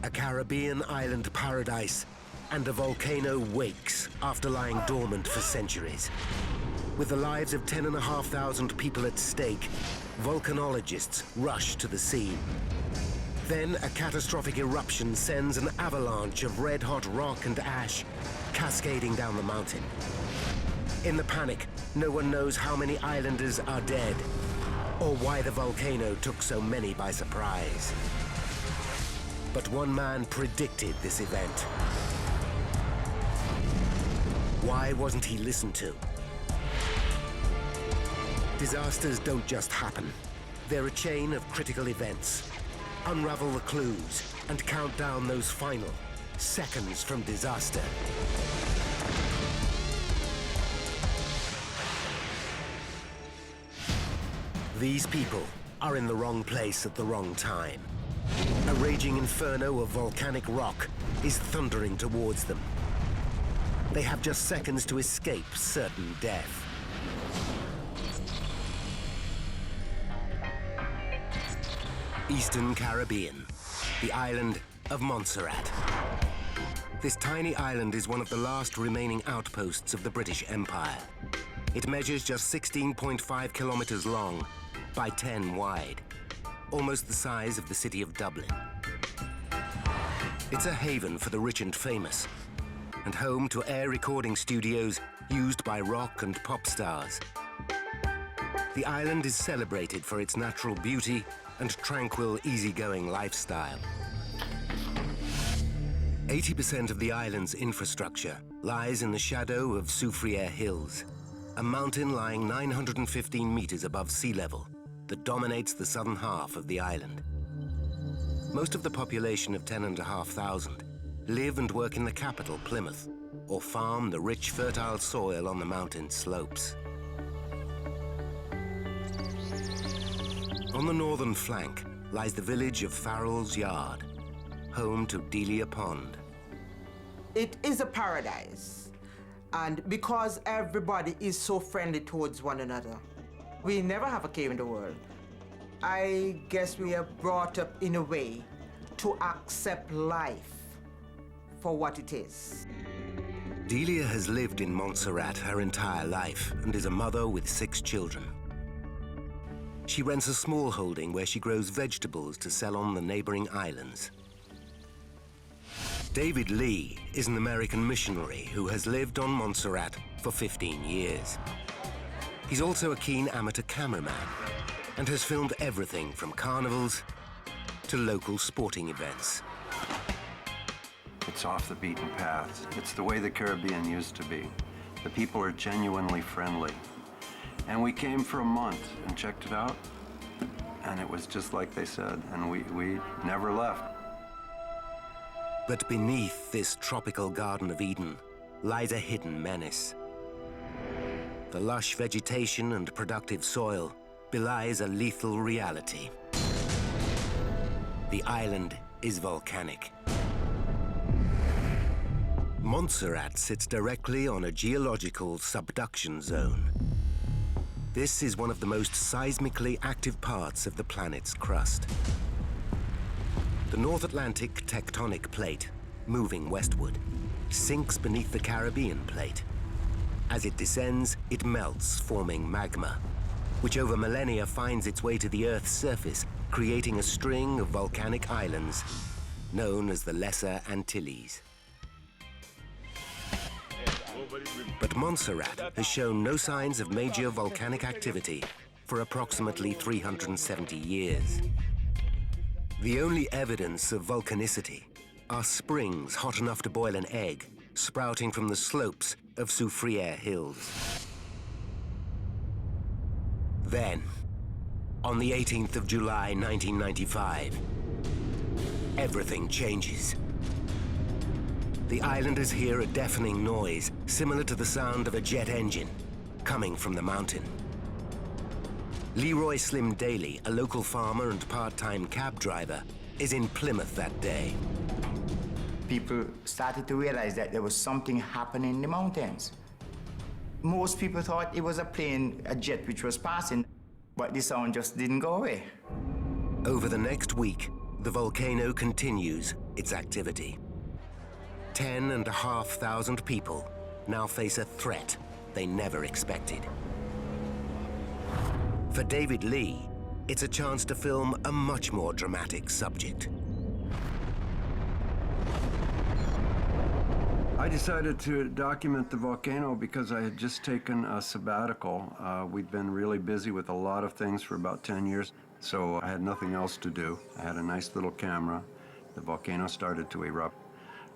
A Caribbean island paradise, and a volcano wakes after lying dormant for centuries. With the lives of 10,500 people at stake, volcanologists rush to the scene. Then a catastrophic eruption sends an avalanche of red-hot rock and ash cascading down the mountain. In the panic, no one knows how many islanders are dead or why the volcano took so many by surprise. But one man predicted this event. Why wasn't he listened to? Disasters don't just happen. They're a chain of critical events. Unravel the clues and count down those final seconds from disaster. These people are in the wrong place at the wrong time. A raging inferno of volcanic rock is thundering towards them. They have just seconds to escape certain death. Eastern Caribbean, the island of Montserrat. This tiny island is one of the last remaining outposts of the British Empire. It measures just 16.5 kilometers long by 10 wide, almost the size of the city of Dublin. It's a haven for the rich and famous, and home to air recording studios used by rock and pop stars. The island is celebrated for its natural beauty and tranquil, easygoing lifestyle. 80% of the island's infrastructure lies in the shadow of Soufriere Hills, a mountain lying 915 meters above sea level that dominates the southern half of the island. Most of the population of 10,500 live and work in the capital, Plymouth, or farm the rich, fertile soil on the mountain slopes. On the northern flank lies the village of Farrell's Yard, home to Delia Pond. It is a paradise, and because everybody is so friendly towards one another, we never have a care in the world. I guess we are brought up in a way to accept life for what it is. Delia has lived in Montserrat her entire life and is a mother with 6 children. She rents a small holding where she grows vegetables to sell on the neighboring islands. David Lee is an American missionary who has lived on Montserrat for 15 years. He's also a keen amateur cameraman and has filmed everything from carnivals to local sporting events. It's off the beaten path. It's the way the Caribbean used to be. The people are genuinely friendly. And we came for a month and checked it out, and it was just like they said, and we never left. But beneath this tropical Garden of Eden lies a hidden menace. The lush vegetation and productive soil belies a lethal reality. The island is volcanic. Montserrat sits directly on a geological subduction zone. This is one of the most seismically active parts of the planet's crust. The North Atlantic tectonic plate, moving westward, sinks beneath the Caribbean plate. As it descends, it melts, forming magma, which over millennia finds its way to the Earth's surface, creating a string of volcanic islands known as the Lesser Antilles. But Montserrat has shown no signs of major volcanic activity for approximately 370 years. The only evidence of volcanicity are springs hot enough to boil an egg, sprouting from the slopes of Soufriere Hills. Then, on the 18th of July, 1995, everything changes. The islanders hear a deafening noise, similar to the sound of a jet engine, coming from the mountain. Leroy Slim Daly, a local farmer and part-time cab driver, is in Plymouth that day. People started to realize that there was something happening in the mountains. Most people thought it was a plane, a jet which was passing, but the sound just didn't go away. Over the next week, the volcano continues its activity. 10,500 people now face a threat they never expected. For David Lee, it's a chance to film a much more dramatic subject. I decided to document the volcano because I had just taken a sabbatical. We'd been really busy with a lot of things for about 10 years, so I had nothing else to do. I had a nice little camera. The volcano started to erupt.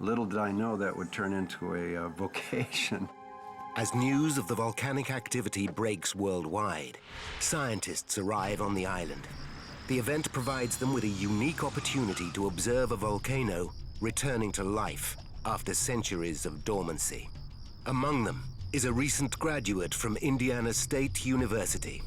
Little did I know that would turn into a vocation. As news of the volcanic activity breaks worldwide, scientists arrive on the island. The event provides them with a unique opportunity to observe a volcano returning to life after centuries of dormancy. Among them is a recent graduate from Indiana State University.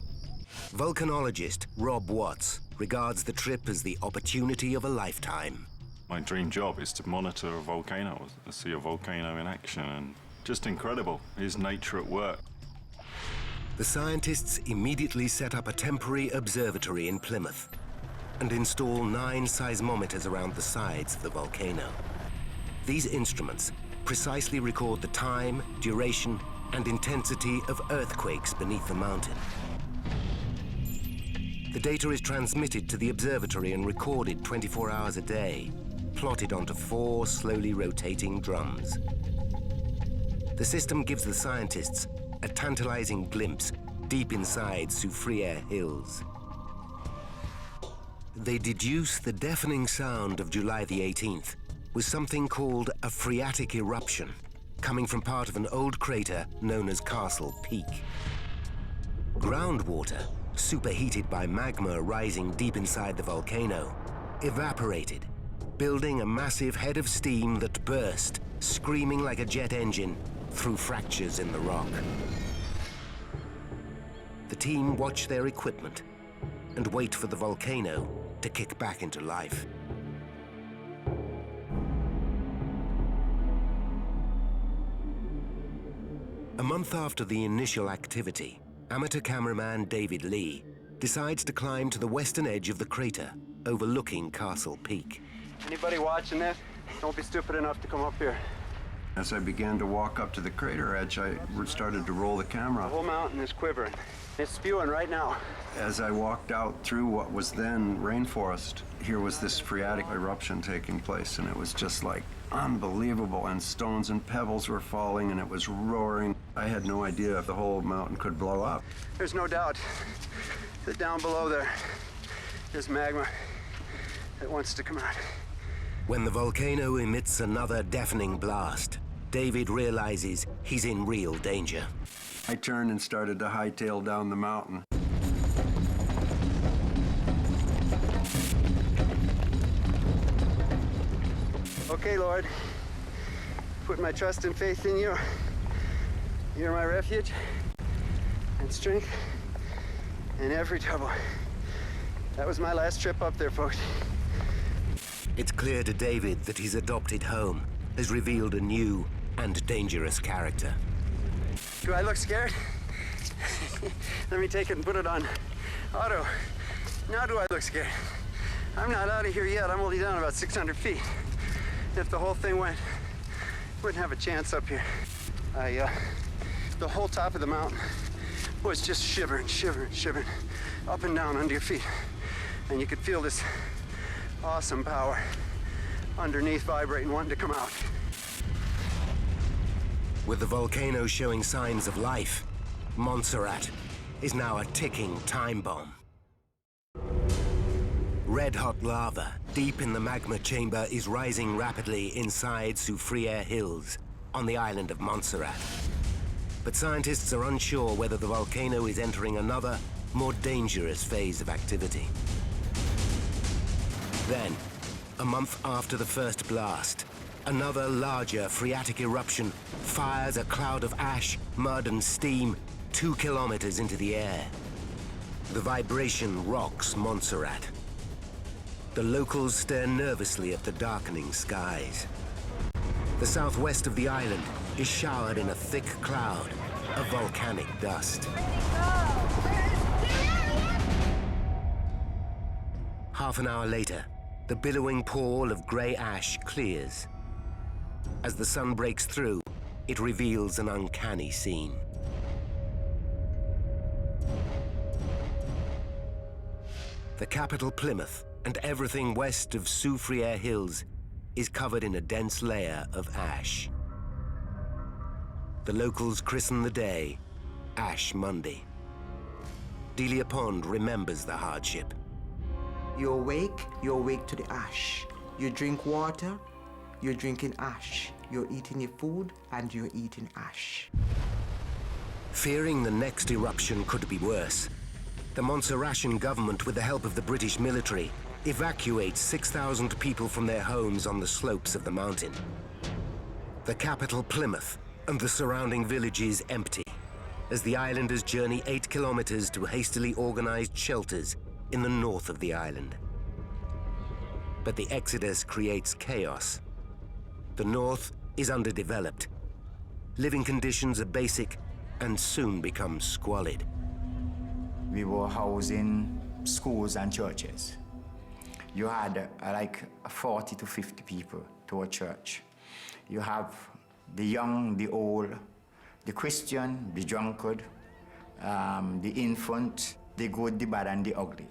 Volcanologist Rob Watts regards the trip as the opportunity of a lifetime. My dream job is to monitor a volcano, to see a volcano in action, and just incredible. Is nature at work? The scientists immediately set up a temporary observatory in Plymouth and install 9 seismometers around the sides of the volcano. These instruments precisely record the time, duration, and intensity of earthquakes beneath the mountain. The data is transmitted to the observatory and recorded 24 hours a day, plotted onto 4 slowly rotating drums. The system gives the scientists a tantalizing glimpse deep inside Soufriere Hills. They deduce the deafening sound of July the 18th was something called a phreatic eruption, coming from part of an old crater known as Castle Peak. Groundwater, superheated by magma rising deep inside the volcano, evaporated, building a massive head of steam that burst, screaming like a jet engine, through fractures in the rock. The team watch their equipment and wait for the volcano to kick back into life. A month after the initial activity, amateur cameraman David Lee decides to climb to the western edge of the crater, overlooking Castle Peak. Anybody watching this? Don't be stupid enough to come up here. As I began to walk up to the crater edge, I started to roll the camera. The whole mountain is quivering. It's spewing right now. As I walked out through what was then rainforest, here was this phreatic eruption taking place, and it was just like unbelievable, and stones and pebbles were falling, and it was roaring. I had no idea if the whole mountain could blow up. There's no doubt that down below there is magma that wants to come out. When the volcano emits another deafening blast, David realizes he's in real danger. I turned and started to hightail down the mountain. Okay, Lord, put my trust and faith in you. You're my refuge and strength in every trouble. That was my last trip up there, folks. It's clear to David that his adopted home has revealed a new and dangerous character. Do I look scared? Let me take it and put it on auto. Now do I look scared? I'm not out of here yet. I'm only down about 600 feet. If the whole thing went, wouldn't have a chance up here. The whole top of the mountain was just shivering, shivering, shivering, up and down under your feet. And you could feel this awesome power underneath vibrating, wanting to come out. With the volcano showing signs of life, Montserrat is now a ticking time bomb. Red-hot lava deep in the magma chamber is rising rapidly inside Soufriere Hills on the island of Montserrat. But scientists are unsure whether the volcano is entering another, more dangerous phase of activity. Then, a month after the first blast, another larger phreatic eruption fires a cloud of ash, mud, and steam 2 kilometers into the air. The vibration rocks Montserrat. The locals stare nervously at the darkening skies. The southwest of the island is showered in a thick cloud of volcanic dust. Half an hour later, the billowing pall of grey ash clears. As the sun breaks through, it reveals an uncanny scene. The capital, Plymouth, and everything west of Soufriere Hills is covered in a dense layer of ash. The locals christen the day Ash Monday. Delia Pond remembers the hardship. You're awake to the ash. You drink water, you're drinking ash. You're eating your food, and you're eating ash. Fearing the next eruption could be worse, the Montserratian government, with the help of the British military, evacuates 6,000 people from their homes on the slopes of the mountain. The capital, Plymouth, and the surrounding villages empty, as the islanders journey 8 kilometers to hastily organized shelters in the north of the island. But the exodus creates chaos. The north is underdeveloped. Living conditions are basic and soon become squalid. We were housing schools and churches. You had like 40 to 50 people to a church. You have the young, the old, the Christian, the drunkard, the infant, the good, the bad, and the ugly.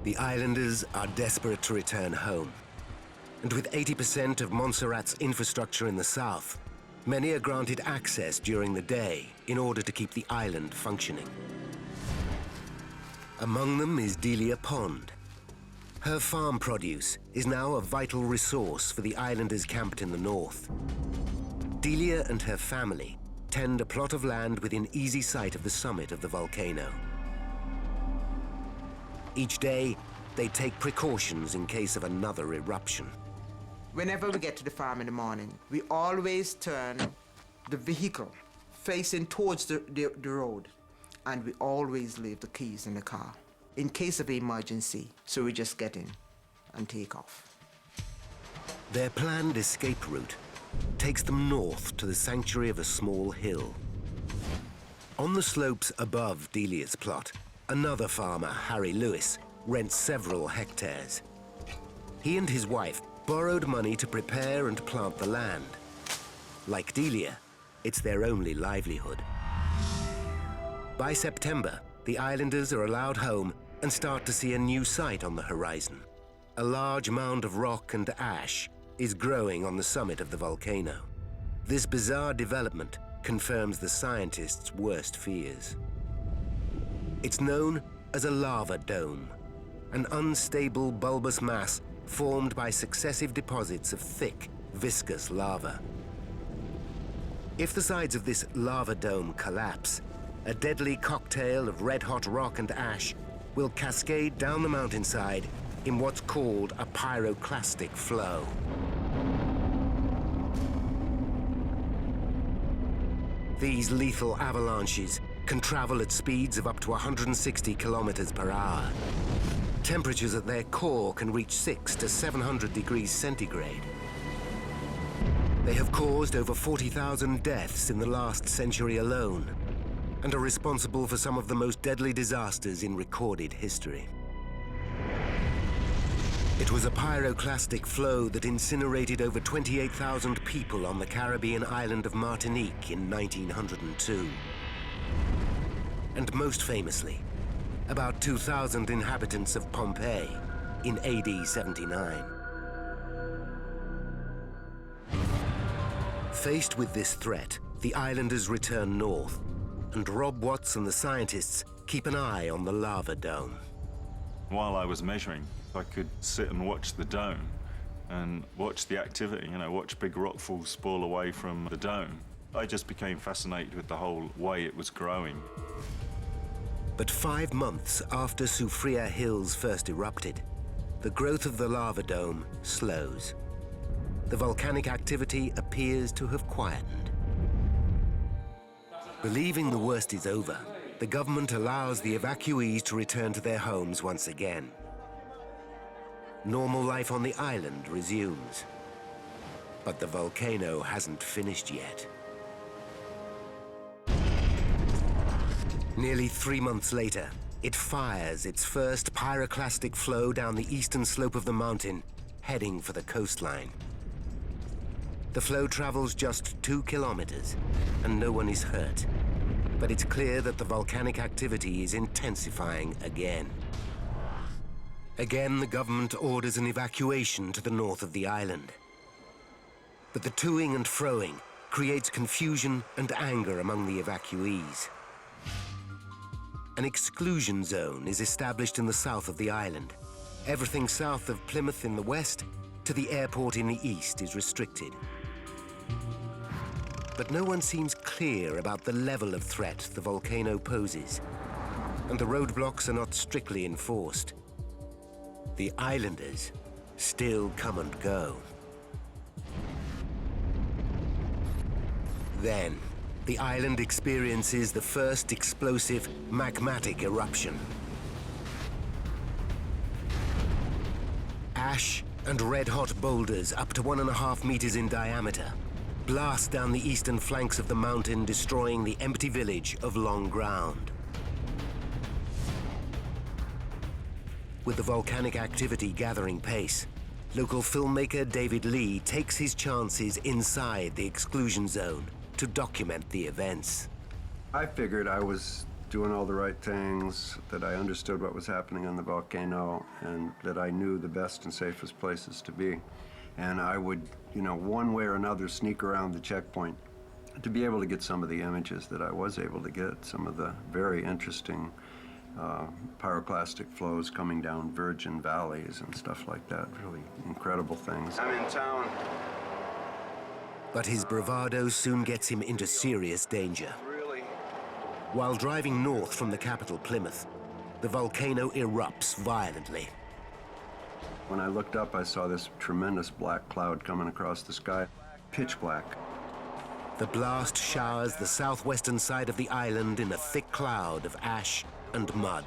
The islanders are desperate to return home. And with 80% of Montserrat's infrastructure in the south, many are granted access during the day in order to keep the island functioning. Among them is Delia Pond. Her farm produce is now a vital resource for the islanders camped in the north. Delia and her family tend a plot of land within easy sight of the summit of the volcano. Each day, they take precautions in case of another eruption. Whenever we get to the farm in the morning, we always turn the vehicle facing towards the road, and we always leave the keys in the car in case of emergency. So we just get in and take off. Their planned escape route takes them north to the sanctuary of a small hill. On the slopes above Delia's plot, another farmer, Harry Lewis, rents several hectares. He and his wife borrowed money to prepare and plant the land. Like Delia, it's their only livelihood. By September, the islanders are allowed home and start to see a new sight on the horizon. A large mound of rock and ash is growing on the summit of the volcano. This bizarre development confirms the scientists' worst fears. It's known as a lava dome, an unstable bulbous mass formed by successive deposits of thick, viscous lava. If the sides of this lava dome collapse, a deadly cocktail of red-hot rock and ash will cascade down the mountainside in what's called a pyroclastic flow. These lethal avalanches can travel at speeds of up to 160 kilometers per hour. Temperatures at their core can reach 600 to 700 degrees centigrade. They have caused over 40,000 deaths in the last century alone, and are responsible for some of the most deadly disasters in recorded history. It was a pyroclastic flow that incinerated over 28,000 people on the Caribbean island of Martinique in 1902. And most famously, about 2,000 inhabitants of Pompeii in AD 79. Faced with this threat, the islanders return north, and Rob Watts and the scientists keep an eye on the lava dome. While I was measuring, I could sit and watch the dome and watch the activity, watch big rockfalls spoil away from the dome. I just became fascinated with the whole way it was growing. But 5 months after Soufriere Hills first erupted, the growth of the lava dome slows. The volcanic activity appears to have quietened. Believing the worst is over, the government allows the evacuees to return to their homes once again. Normal life on the island resumes. But the volcano hasn't finished yet. Nearly 3 months later, it fires its first pyroclastic flow down the eastern slope of the mountain, heading for the coastline. The flow travels just 2 kilometers, and no one is hurt. But it's clear that the volcanic activity is intensifying again. Again, the government orders an evacuation to the north of the island. But the toing and froing creates confusion and anger among the evacuees. An exclusion zone is established in the south of the island. Everything south of Plymouth in the west to the airport in the east is restricted. But no one seems clear about the level of threat the volcano poses, and the roadblocks are not strictly enforced. The islanders still come and go. Then, the island experiences the first explosive magmatic eruption. Ash and red-hot boulders up to 1.5 meters in diameter blast down the eastern flanks of the mountain, destroying the empty village of Long Ground. With the volcanic activity gathering pace, local filmmaker David Lee takes his chances inside the exclusion zone to document the events. I figured I was doing all the right things, that I understood what was happening on the volcano, and that I knew the best and safest places to be. And I would, one way or another, sneak around the checkpoint to be able to get some of the images that I was able to get, some of the very interesting pyroclastic flows coming down virgin valleys and stuff like that. Really incredible things. I'm in town. But his bravado soon gets him into serious danger. Really? While driving north from the capital, Plymouth, the volcano erupts violently. When I looked up, I saw this tremendous black cloud coming across the sky, pitch black. The blast showers the southwestern side of the island in a thick cloud of ash and mud.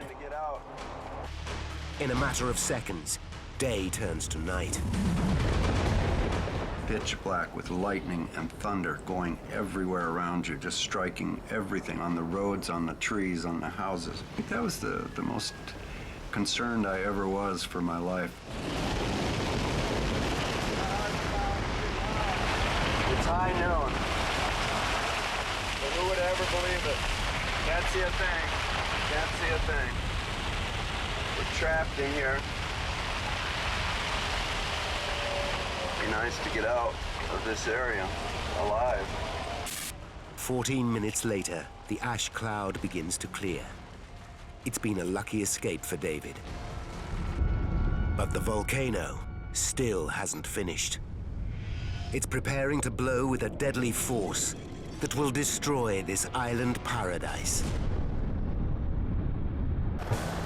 In a matter of seconds, day turns to night. Pitch black with lightning and thunder going everywhere around you, just striking everything on the roads, on the trees, on the houses. I think that was the most concerned I ever was for my life. It's high noon. But who would ever believe it? Can't see a thing. Can't see a thing. We're trapped in here. Be nice to get out of this area alive. 14 minutes later, the ash cloud begins to clear. It's been a lucky escape for David. But the volcano still hasn't finished. It's preparing to blow with a deadly force that will destroy this island paradise.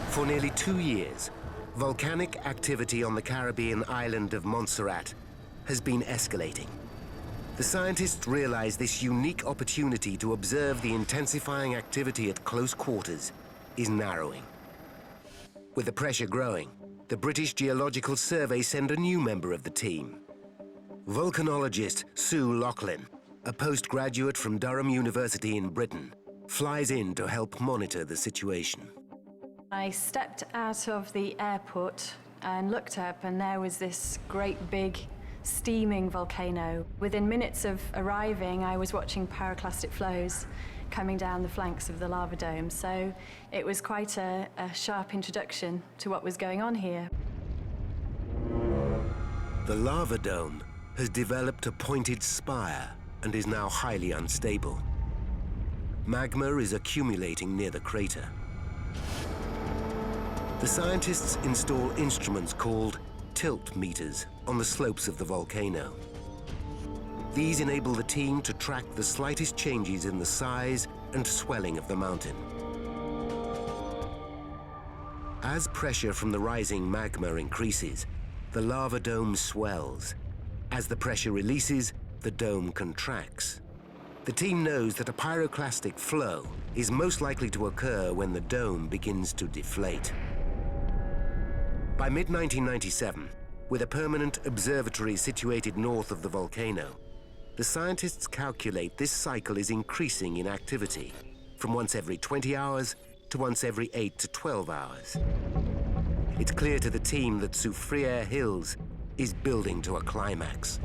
For nearly 2 years, volcanic activity on the Caribbean island of Montserrat has been escalating. The scientists realize this unique opportunity to observe the intensifying activity at close quarters is narrowing. With the pressure growing, the British Geological Survey send a new member of the team. Volcanologist Sue Loughlin, a postgraduate from Durham University in Britain, flies in to help monitor the situation. I stepped out of the airport and looked up, and there was this great big steaming volcano. Within minutes of arriving, I was watching pyroclastic flows coming down the flanks of the lava dome, so it was quite a sharp introduction to what was going on here. The lava dome has developed a pointed spire and is now highly unstable. Magma is accumulating near the crater. The scientists install instruments called tilt meters on the slopes of the volcano. These enable the team to track the slightest changes in the size and swelling of the mountain. As pressure from the rising magma increases, the lava dome swells. As the pressure releases, the dome contracts. The team knows that a pyroclastic flow is most likely to occur when the dome begins to deflate. By mid-1997, with a permanent observatory situated north of the volcano, the scientists calculate this cycle is increasing in activity from once every 20 hours to once every 8 to 12 hours. It's clear to the team that Soufriere Hills is building to a climax.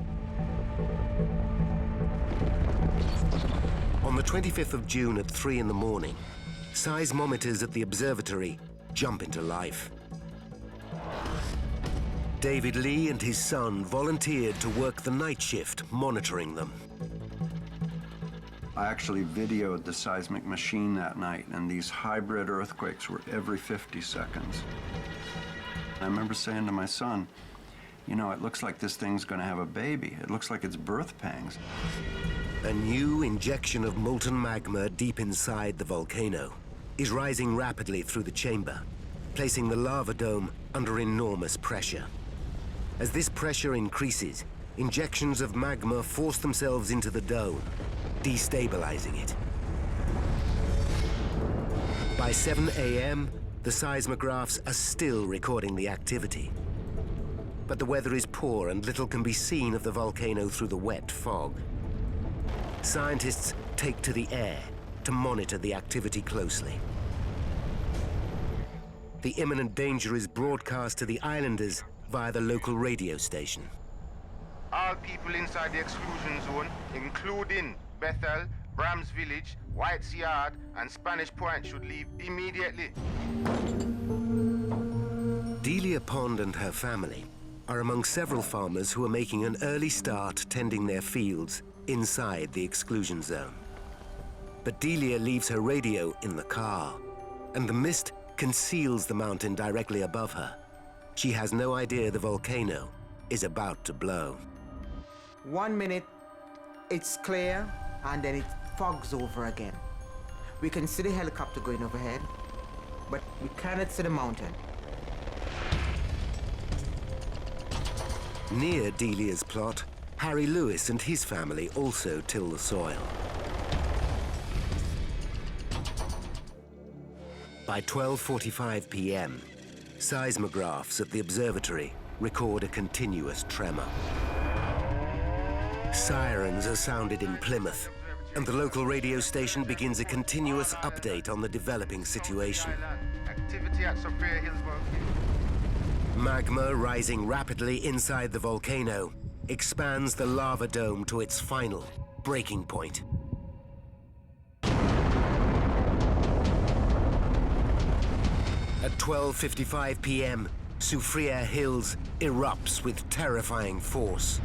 On the 25th of June at 3 in the morning, seismometers at the observatory jump into life. David Lee and his son volunteered to work the night shift monitoring them. I actually videoed the seismic machine that night, and these hybrid earthquakes were every 50 seconds. I remember saying to my son, you know, it looks like this thing's going to have a baby. It looks like it's birth pangs. A new injection of molten magma deep inside the volcano is rising rapidly through the chamber, placing the lava dome under enormous pressure. As this pressure increases, injections of magma force themselves into the dome, destabilizing it. By 7 a.m., the seismographs are still recording the activity. But the weather is poor and little can be seen of the volcano through the wet fog. Scientists take to the air to monitor the activity closely. The imminent danger is broadcast to the islanders via the local radio station. All people inside the exclusion zone, including Bethel, Brahms Village, White's Yard, and Spanish Point, should leave immediately. Delia Pond and her family are among several farmers who are making an early start tending their fields inside the exclusion zone. But Delia leaves her radio in the car, and the mist conceals the mountain directly above her. She has no idea the volcano is about to blow. 1 minute, it's clear, and then it fogs over again. We can see the helicopter going overhead, but we cannot see the mountain. Near Delia's plot, Harry Lewis and his family also till the soil. By 12:45 p.m., seismographs at the observatory record a continuous tremor. Sirens are sounded in Plymouth, and the local radio station begins a continuous update on the developing situation. Activity at Soufriere Hills volcano. Magma rising rapidly inside the volcano expands the lava dome to its final breaking point. At 12:55 p.m., Soufriere Hills erupts with terrifying force.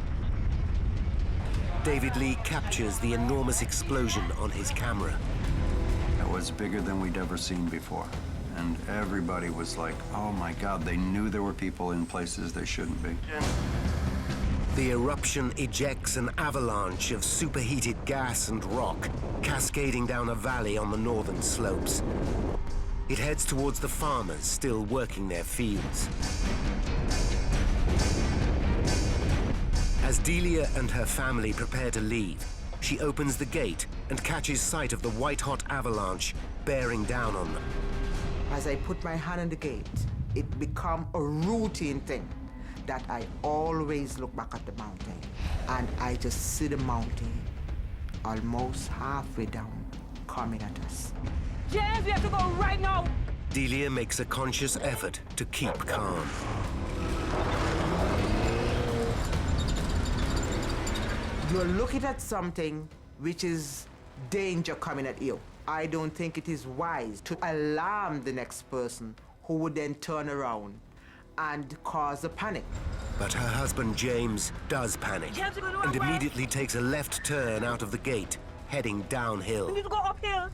David Lee captures the enormous explosion on his camera. It was bigger than we'd ever seen before. And everybody was like, oh my God, they knew there were people in places they shouldn't be. The eruption ejects an avalanche of superheated gas and rock, cascading down a valley on the northern slopes. It heads towards the farmers still working their fields. As Delia and her family prepare to leave, she opens the gate and catches sight of the white-hot avalanche bearing down on them. As I put my hand on the gate, it became a routine thing that I always look back at the mountain, and I just see the mountain almost halfway down coming at us. James, we have to go right now! Delia makes a conscious effort to keep calm. You're looking at something which is danger coming at you. I don't think it is wise to alarm the next person who would then turn around and cause a panic. But her husband James does panic and immediately takes a left turn out of the gate, heading downhill. We need to go uphill.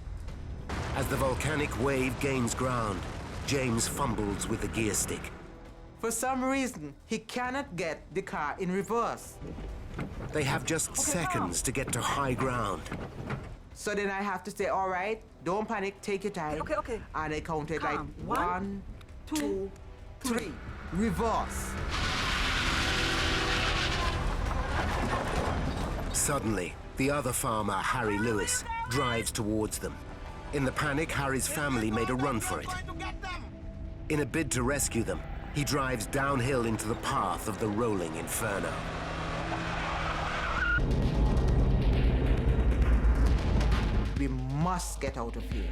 As the volcanic wave gains ground, James fumbles with the gear stick. For some reason, he cannot get the car in reverse. They have just seconds to get to high ground. So then I have to say, all right, don't panic, take your time. Okay. And I counted like Calm. 1, 2, 3, reverse. Suddenly, the other farmer, Harry Lewis, drives towards them. In the panic, Harry's family made a run for it. In a bid to rescue them, he drives downhill into the path of the rolling inferno. We must get out of here.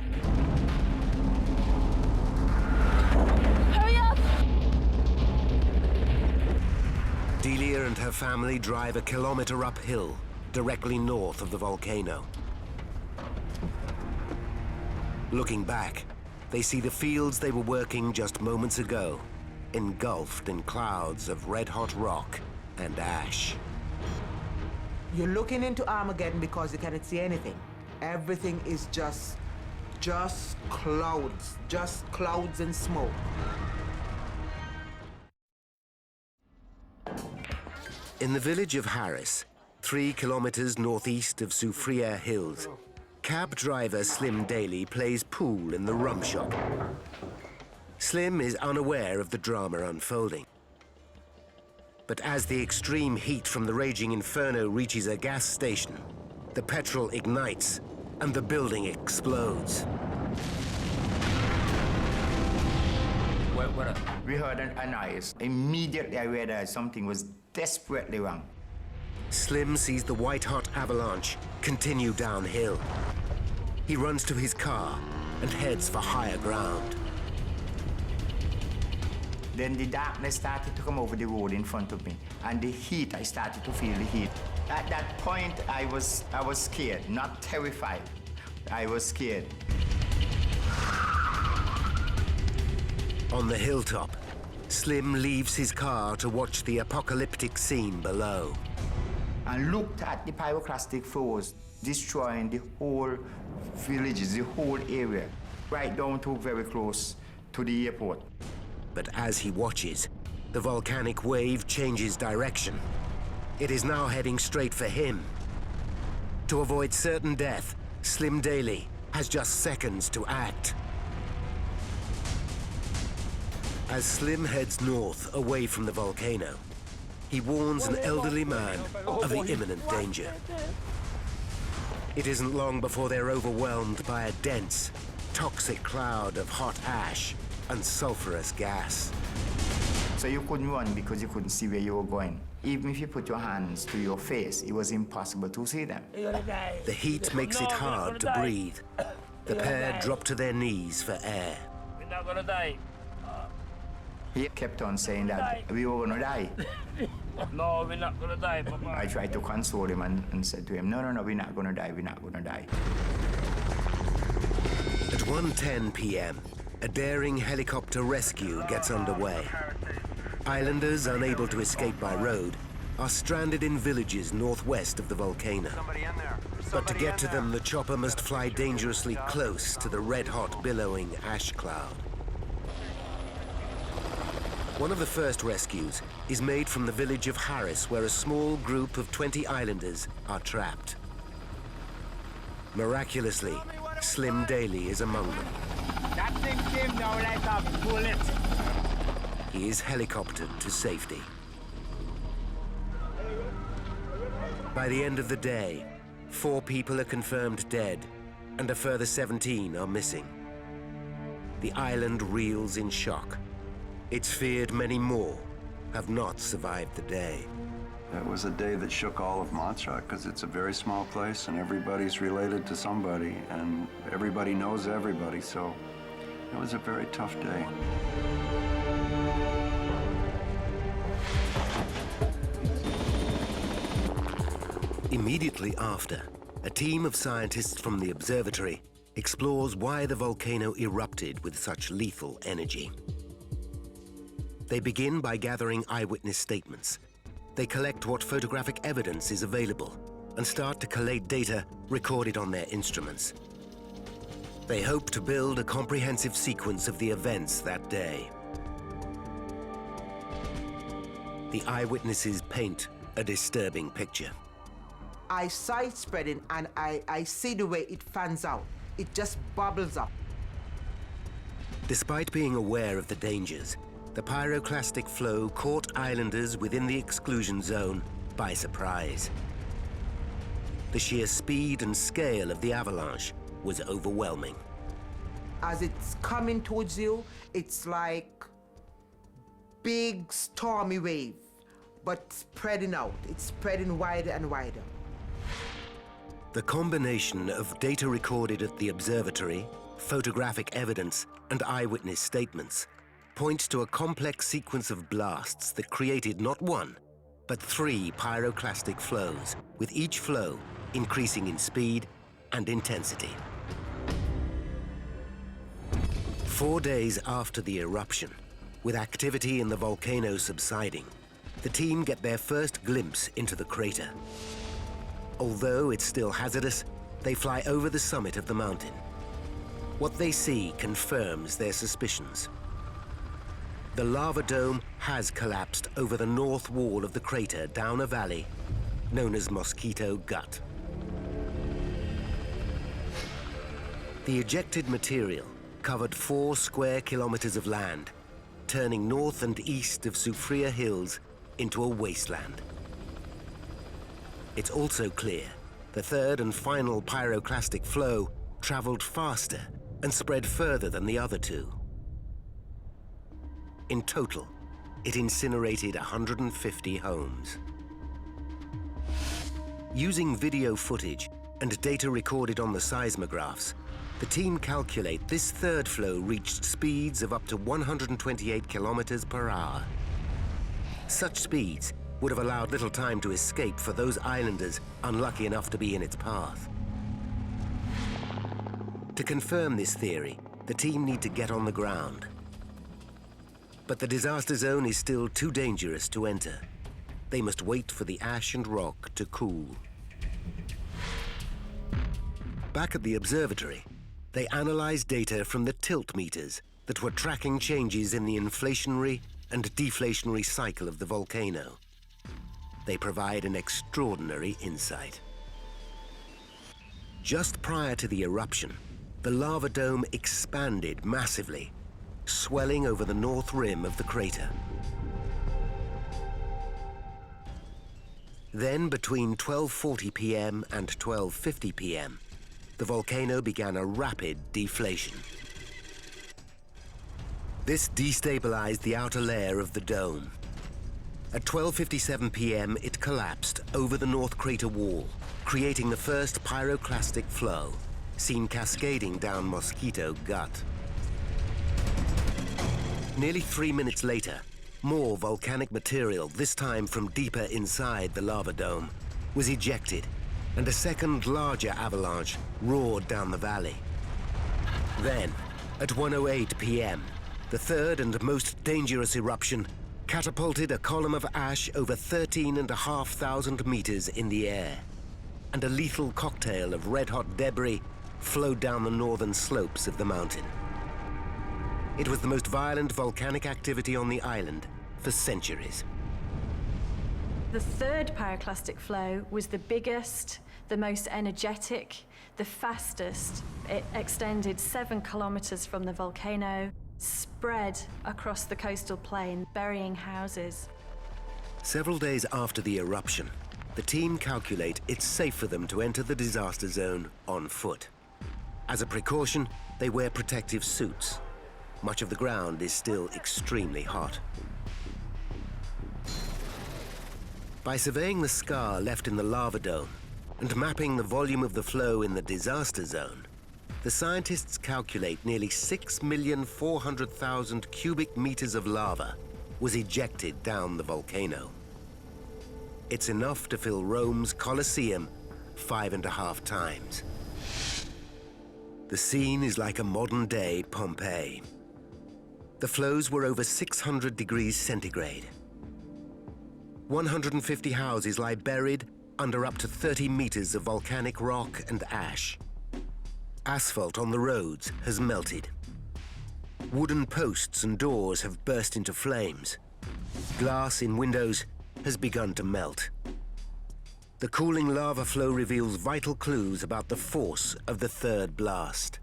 Hurry up! Delia and her family drive a kilometer uphill, directly north of the volcano. Looking back, they see the fields they were working just moments ago, engulfed in clouds of red-hot rock and ash. You're looking into Armageddon because you cannot see anything. Everything is just clouds and smoke. In the village of Harris, 3 kilometers northeast of Soufriere Hills, cab driver Slim Daly plays pool in the rum shop. Slim is unaware of the drama unfolding. But as the extreme heat from the raging inferno reaches a gas station, the petrol ignites and the building explodes. We heard a noise. Immediately I realized something was desperately wrong. Slim sees the white-hot avalanche continue downhill. He runs to his car and heads for higher ground. Then the darkness started to come over the road in front of me, and the heat, I started to feel the heat. At that point, I was scared, not terrified. I was scared. On the hilltop, Slim leaves his car to watch the apocalyptic scene below. And looked at the pyroclastic flows destroying the whole villages, the whole area, right down to very close to the airport. But as he watches, the volcanic wave changes direction. It is now heading straight for him. To avoid certain death, Slim Daly has just seconds to act. As Slim heads north, away from the volcano, he warns an elderly man of the imminent danger. It isn't long before they're overwhelmed by a dense, toxic cloud of hot ash and sulfurous gas. So you couldn't run because you couldn't see where you were going. Even if you put your hands to your face, it was impossible to see them. The heat makes it hard to breathe. The pair drop to their knees for air. We're not gonna die. He kept on saying that we were gonna die. No, we're not gonna die, Papa. I tried to console him and said to him, no, we're not gonna die, we're not gonna die. At 1:10 p.m., a daring helicopter rescue gets underway. Islanders unable to escape by road are stranded in villages northwest of the volcano. But to get to them, the chopper must fly dangerously close to the red-hot, billowing ash cloud. One of the first rescues is made from the village of Harris, where a small group of 20 islanders are trapped. Miraculously, Slim Daly is among them. That thing came down like a bullet. He is helicoptered to safety. By the end of the day, 4 people are confirmed dead, and a further 17 are missing. The island reels in shock. It's feared many more have not survived the day. It was a day that shook all of Montserrat because it's a very small place and everybody's related to somebody and everybody knows everybody, so it was a very tough day. Immediately after, a team of scientists from the observatory explores why the volcano erupted with such lethal energy. They begin by gathering eyewitness statements. They collect what photographic evidence is available and start to collate data recorded on their instruments. They hope to build a comprehensive sequence of the events that day. The eyewitnesses paint a disturbing picture. I saw it spreading, and I see the way it fans out. It just bubbles up. Despite being aware of the dangers, the pyroclastic flow caught islanders within the exclusion zone by surprise. The sheer speed and scale of the avalanche was overwhelming. As it's coming towards you, it's like big stormy wave, but spreading out. It's spreading wider and wider. The combination of data recorded at the observatory, photographic evidence, and eyewitness statements points to a complex sequence of blasts that created not one, but 3 pyroclastic flows, with each flow increasing in speed and intensity. 4 days after the eruption, with activity in the volcano subsiding, the team get their first glimpse into the crater. Although it's still hazardous, they fly over the summit of the mountain. What they see confirms their suspicions. The lava dome has collapsed over the north wall of the crater down a valley known as Mosquito Gut. The ejected material covered 4 square kilometers of land, turning north and east of Soufriere Hills into a wasteland. It's also clear the third and final pyroclastic flow traveled faster and spread further than the other 2. In total, it incinerated 150 homes. Using video footage and data recorded on the seismographs, the team calculate this third flow reached speeds of up to 128 kilometers per hour. Such speeds would have allowed little time to escape for those islanders unlucky enough to be in its path. To confirm this theory, the team need to get on the ground. But the disaster zone is still too dangerous to enter. They must wait for the ash and rock to cool. Back at the observatory, they analyze data from the tilt meters that were tracking changes in the inflationary and deflationary cycle of the volcano. They provide an extraordinary insight. Just prior to the eruption, the lava dome expanded massively, swelling over the north rim of the crater. Then, between 12:40 p.m. and 12:50 p.m., the volcano began a rapid deflation. This destabilized the outer layer of the dome. At 12:57 p.m., it collapsed over the north crater wall, creating the first pyroclastic flow, seen cascading down Mosquito Gut. Nearly 3 minutes later, more volcanic material, this time from deeper inside the lava dome, was ejected, and a second larger avalanche roared down the valley. Then, at 1:08 p.m., the third and most dangerous eruption catapulted a column of ash over 13,500 meters in the air, and a lethal cocktail of red-hot debris flowed down the northern slopes of the mountain. It was the most violent volcanic activity on the island for centuries. The third pyroclastic flow was the biggest, the most energetic, the fastest. It extended 7 kilometers from the volcano, spread across the coastal plain, burying houses. Several days after the eruption, the team calculate it's safe for them to enter the disaster zone on foot. As a precaution, they wear protective suits. Much of the ground is still extremely hot. By surveying the scar left in the lava dome and mapping the volume of the flow in the disaster zone, the scientists calculate nearly 6,400,000 cubic meters of lava was ejected down the volcano. It's enough to fill Rome's Colosseum 5.5 times. The scene is like a modern-day Pompeii. The flows were over 600 degrees centigrade. 150 houses lie buried under up to 30 meters of volcanic rock and ash. Asphalt on the roads has melted. Wooden posts and doors have burst into flames. Glass in windows has begun to melt. The cooling lava flow reveals vital clues about the force of the third blast.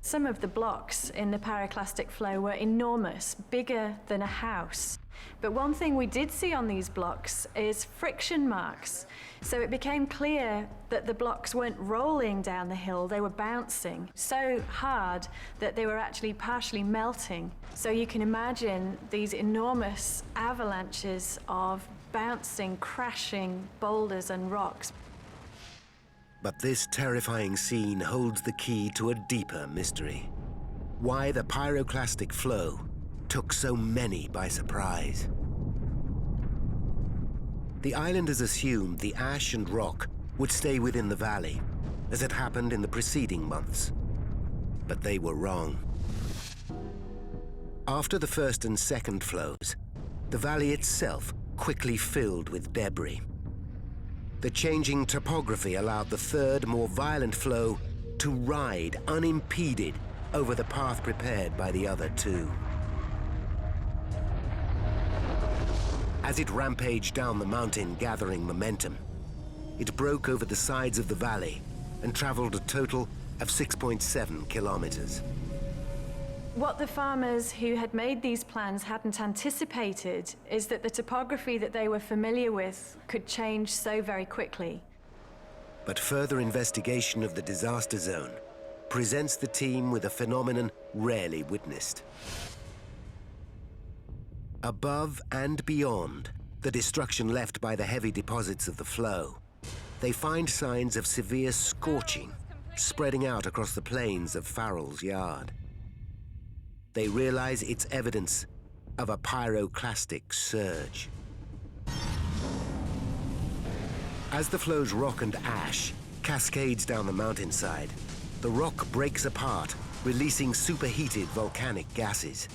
Some of the blocks in the pyroclastic flow were enormous, bigger than a house. But one thing we did see on these blocks is friction marks. So it became clear that the blocks weren't rolling down the hill, they were bouncing so hard that they were actually partially melting. So you can imagine these enormous avalanches of bouncing, crashing boulders and rocks. But this terrifying scene holds the key to a deeper mystery. why the pyroclastic flow took so many by surprise. The islanders assumed the ash and rock would stay within the valley, as had happened in the preceding months. But they were wrong. After the first and second flows, the valley itself quickly filled with debris. The changing topography allowed the third, more violent flow to ride unimpeded over the path prepared by the other two. As it rampaged down the mountain, gathering momentum, it broke over the sides of the valley and traveled a total of 6.7 kilometers. What the farmers who had made these plans hadn't anticipated is that the topography that they were familiar with could change so very quickly. But further investigation of the disaster zone presents the team with a phenomenon rarely witnessed. Above and beyond the destruction left by the heavy deposits of the flow, they find signs of severe scorching spreading out across the plains of Farrell's Yard. They realize it's evidence of a pyroclastic surge. As the flow's rock and ash cascades down the mountainside, the rock breaks apart, releasing superheated volcanic gases.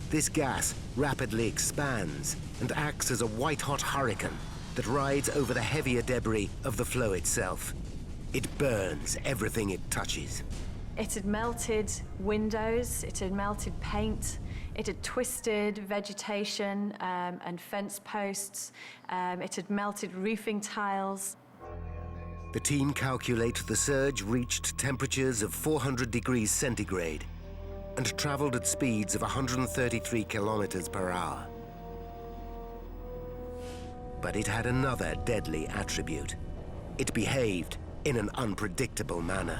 This gas rapidly expands and acts as a white-hot hurricane that rides over the heavier debris of the flow itself. It burns everything it touches. It had melted windows, it had melted paint, it had twisted vegetation and fence posts, it had melted roofing tiles. The team calculate the surge reached temperatures of 400 degrees centigrade and traveled at speeds of 133 kilometers per hour. But it had another deadly attribute. It behaved in an unpredictable manner.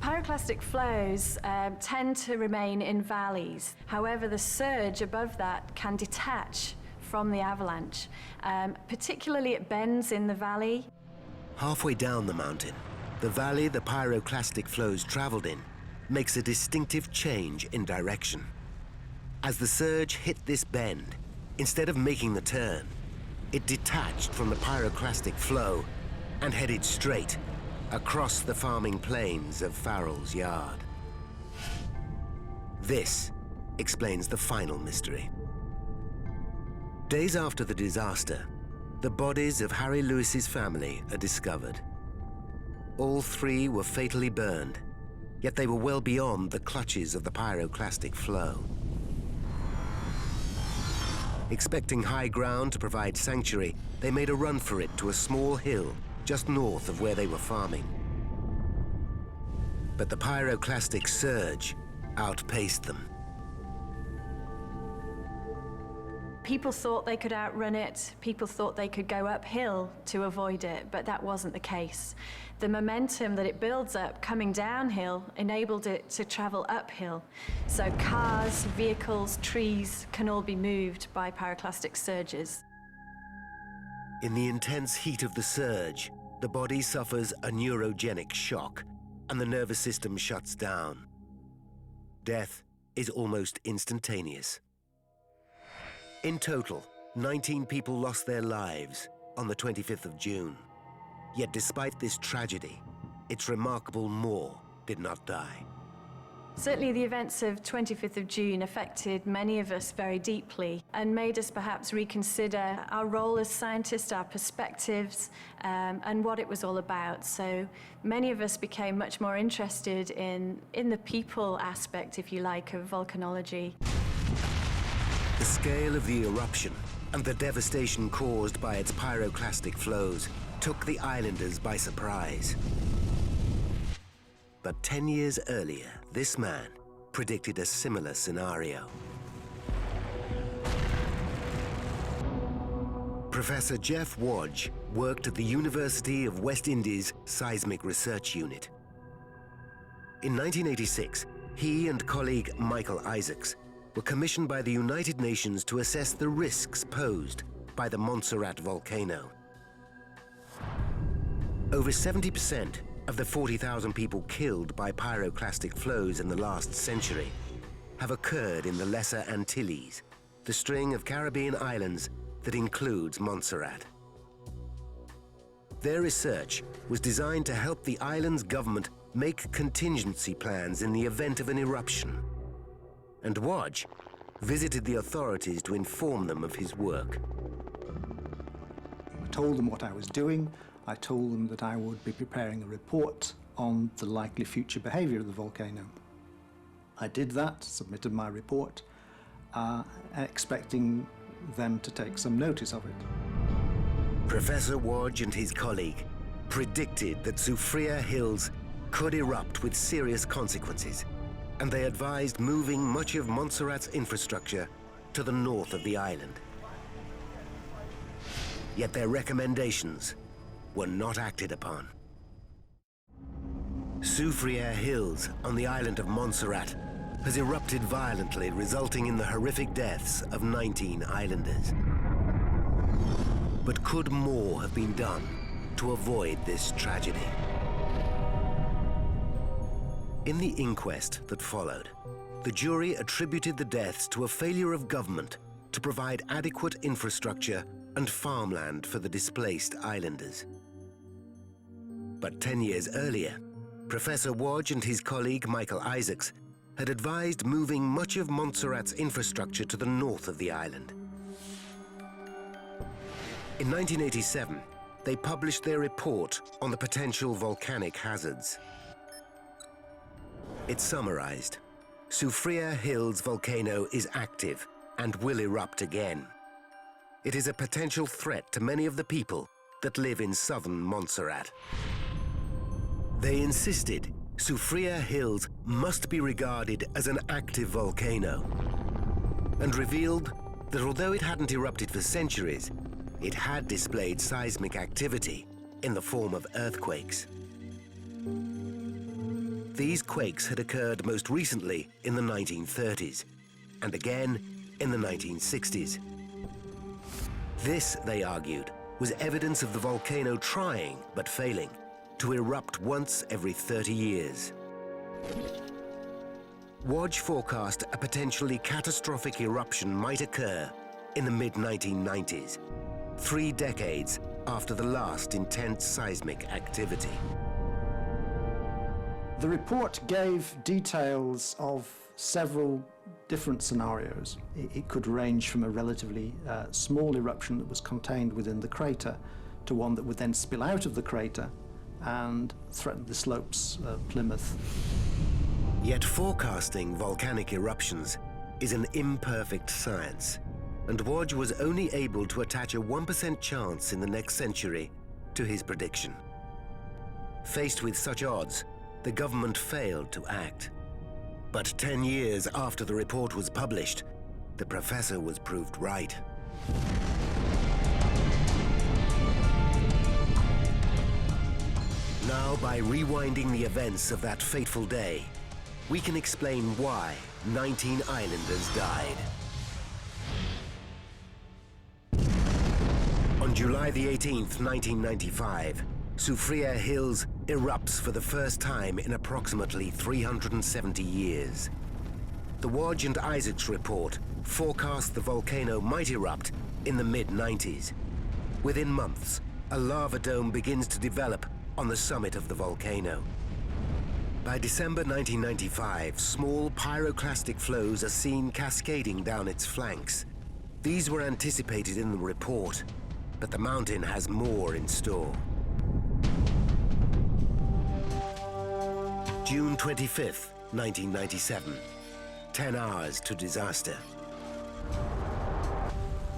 Pyroclastic flows tend to remain in valleys. However, the surge above that can detach from the avalanche, particularly at bends in the valley. Halfway down the mountain, the valley the pyroclastic flows traveled in makes a distinctive change in direction. As the surge hit this bend, instead of making the turn, it detached from the pyroclastic flow and headed straight across the farming plains of Farrell's Yard. This explains the final mystery. Days after the disaster, the bodies of Harry Lewis's family are discovered. All three were fatally burned, yet they were well beyond the clutches of the pyroclastic flow. Expecting high ground to provide sanctuary, they made a run for it to a small hill just north of where they were farming. But the pyroclastic surge outpaced them. People thought they could outrun it, people thought they could go uphill to avoid it, but that wasn't the case. The momentum that it builds up coming downhill enabled it to travel uphill. So cars, vehicles, trees can all be moved by pyroclastic surges. In the intense heat of the surge, the body suffers a neurogenic shock and the nervous system shuts down. Death is almost instantaneous. In total, 19 people lost their lives on the 25th of June. Yet despite this tragedy, it's remarkable more did not die. Certainly the events of 25th of June affected many of us very deeply and made us perhaps reconsider our role as scientists, our perspectives, and what it was all about. So many of us became much more interested in the people aspect, if you like, of volcanology. The scale of the eruption and the devastation caused by its pyroclastic flows took the islanders by surprise. But 10 years earlier, this man predicted a similar scenario. Professor Jeff Wadge worked at the University of West Indies Seismic Research Unit. In 1986, he and colleague Michael Isaacs were commissioned by the United Nations to assess the risks posed by the Montserrat volcano. Over 70% of the 40,000 people killed by pyroclastic flows in the last century have occurred in the Lesser Antilles, the string of Caribbean islands that includes Montserrat. Their research was designed to help the island's government make contingency plans in the event of an eruption. And Wodge visited the authorities to inform them of his work. I told them what I was doing. I told them that I would be preparing a report on the likely future behavior of the volcano. I did that, submitted my report, expecting them to take some notice of it. Professor Wodge and his colleague predicted that Soufriere Hills could erupt with serious consequences, and they advised moving much of Montserrat's infrastructure to the north of the island. Yet their recommendations were not acted upon. Soufriere Hills on the island of Montserrat has erupted violently, resulting in the horrific deaths of 19 islanders. But could more have been done to avoid this tragedy? In the inquest that followed, the jury attributed the deaths to a failure of government to provide adequate infrastructure and farmland for the displaced islanders. But 10 years earlier, Professor Wodge and his colleague Michael Isaacs had advised moving much of Montserrat's infrastructure to the north of the island. In 1987, they published their report on the potential volcanic hazards. It summarized: Soufriere Hills volcano is active and will erupt again. It is a potential threat to many of the people that live in southern Montserrat. They insisted Soufriere Hills must be regarded as an active volcano, and revealed that although it hadn't erupted for centuries, it had displayed seismic activity in the form of earthquakes. These quakes had occurred most recently in the 1930s, and again in the 1960s. This, they argued, was evidence of the volcano trying, but failing, to erupt once every 30 years. Wodge forecast a potentially catastrophic eruption might occur in the mid-1990s, 3 decades after the last intense seismic activity. The report gave details of several different scenarios. It could range from a relatively small eruption that was contained within the crater to one that would then spill out of the crater and threaten the slopes of Plymouth. Yet forecasting volcanic eruptions is an imperfect science, and Wodge was only able to attach a 1% chance in the next century to his prediction. Faced with such odds, the government failed to act. But 10 years after the report was published, the professor was proved right. Now, by rewinding the events of that fateful day, we can explain why 19 islanders died. On July the 18th, 1995, Soufriere Hills erupts for the first time in approximately 370 years. The Wodge and Isaacs report forecast the volcano might erupt in the mid-90s. Within months, a lava dome begins to develop on the summit of the volcano. By December 1995, small pyroclastic flows are seen cascading down its flanks. These were anticipated in the report, but the mountain has more in store. June 25th, 1997. 10 hours to disaster.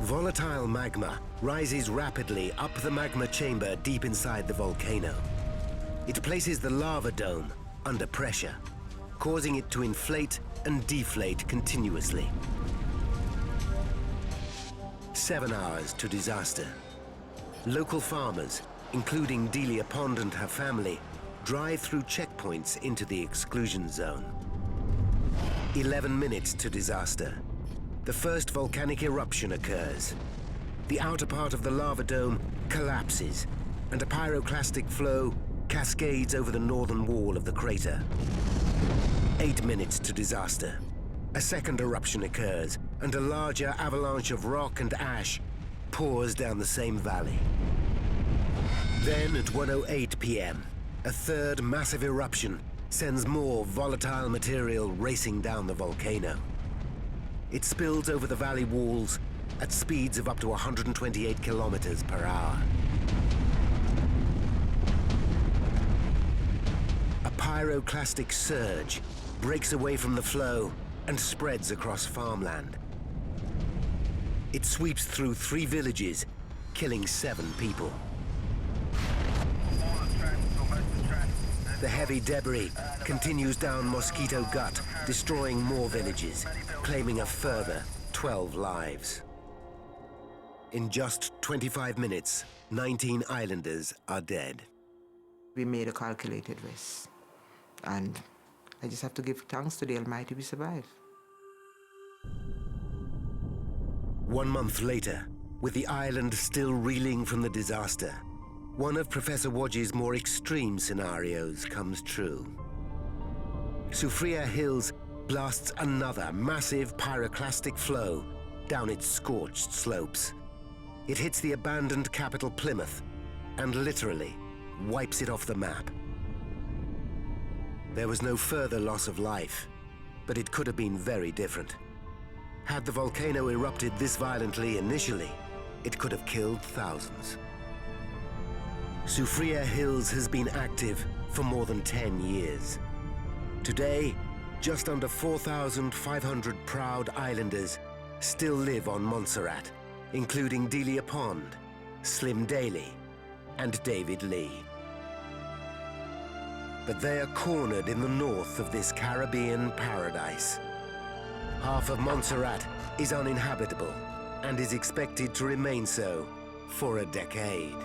Volatile magma rises rapidly up the magma chamber deep inside the volcano. It places the lava dome under pressure, causing it to inflate and deflate continuously. 7 hours to disaster. Local farmers, including Delia Pond and her family, drive through checkpoints into the exclusion zone. 11 minutes to disaster. The first volcanic eruption occurs. The outer part of the lava dome collapses, and a pyroclastic flow cascades over the northern wall of the crater. 8 minutes to disaster. A second eruption occurs, and a larger avalanche of rock and ash pours down the same valley. Then at 1:08 p.m., a third massive eruption sends more volatile material racing down the volcano. It spills over the valley walls at speeds of up to 128 kilometers per hour. A pyroclastic surge breaks away from the flow and spreads across farmland. It sweeps through 3 villages, killing 7 people. The heavy debris continues down Mosquito Gut, destroying more villages, claiming a further 12 lives. In just 25 minutes, 19 islanders are dead. We made a calculated risk, and I just have to give thanks to the Almighty we survived. 1 month later, with the island still reeling from the disaster, one of Professor Wodge's more extreme scenarios comes true. Soufriere Hills blasts another massive pyroclastic flow down its scorched slopes. It hits the abandoned capital Plymouth and literally wipes it off the map. There was no further loss of life, but it could have been very different. Had the volcano erupted this violently initially, it could have killed thousands. Soufriere Hills has been active for more than 10 years. Today, just under 4,500 proud islanders still live on Montserrat, including Delia Pond, Slim Daly, and David Lee. But they are cornered in the north of this Caribbean paradise. Half of Montserrat is uninhabitable and is expected to remain so for a decade.